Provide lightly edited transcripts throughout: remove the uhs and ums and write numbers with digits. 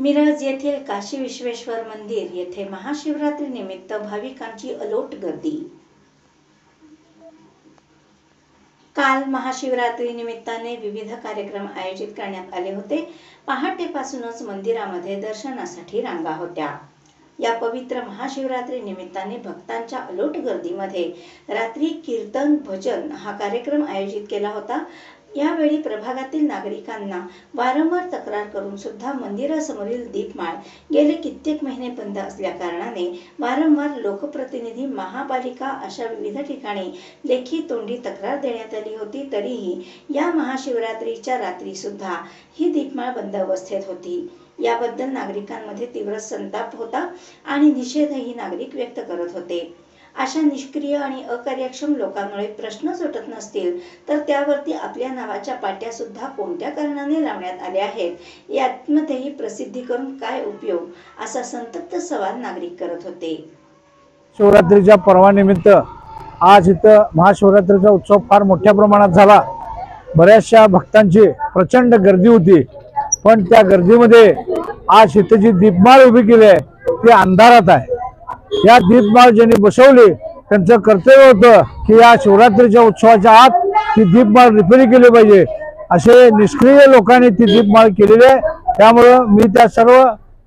मिरज येथील काशी विश्वेश्वर मंदिर येथे महाशिवरात्री निमित्त भाविकांची अलोट गर्दी। काल महाशिवरात्री निमित्ताने विविध कार्यक्रम आयोजित करण्यात आले होते। पहाटेपासूनच मंदिरामध्ये दर्शनासाठी रांगा होत्या। या पवित्र महाशिवरात्री निमित्ताने भक्तांच्या अलोट गर्दीमध्ये रात्री कीर्तन भजन हा कार्यक्रम आयोजित केला होता। यावेळी प्रभागातील नागरिकांना वारंवार तक्रार करून सुद्धा मंदिरासमोरील दीपमाळ गेले कित्येक महिने बंद असल्या कारणाने वारंवार लोकप्रतिनिधी, महापालिका अशा विविध ठिकाणी लेखी तोंडी तक्रार देण्यात आली होती। तरीही या महाशिवरात्रीच्या रात्री सुद्धा ही दीपमाळ बंद अवस्थेत होती। याबद्दल नागरिकांमध्ये तीव्र संताप होता आणि निषेधही नागरिक व्यक्त करत होते। अशा निष्क्रिय आणि अकार्यक्षम लोकांमुळे प्रश्न सुटत नसतील तर त्यावरती आपल्या नावाच्या पाट्या सुद्धा कोणत्या कारणाने लावण्यात आल्या आहेत, यामध्येही प्रसिद्धी करून काय उपयोग, असा संतप्त सवाल नागरिक करत होते। शिवरात्रीच्या पर्वानिमित्त आज इथं महाशिवरात्रीचा उत्सव फार मोठ्या प्रमाणात झाला। बऱ्याचशा भक्तांची प्रचंड गर्दी होती, पण त्या गर्दीमध्ये आज इथं जी दीपमाळ उभी केली आहे ती अंधारात आहे। या दीपमाळ ज्यांनी बसवली त्यांचं कर्तव्य होतं की या शिवरात्रीच्या उत्सवाच्या आत ती दीपमाळ रिपेरी केली पाहिजे। असे निष्क्रिय लोकांनी ती दीपमाळ केलेली आहे। त्यामुळे मी त्या सर्व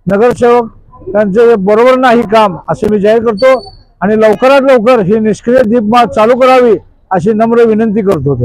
नगरसेवक त्यांचे बरोबर नाही काम असे मी जाहीर करतो आणि लवकरात लवकर ही निष्क्रिय दीपमाळ चालू करावी अशी नम्र विनंती करतो।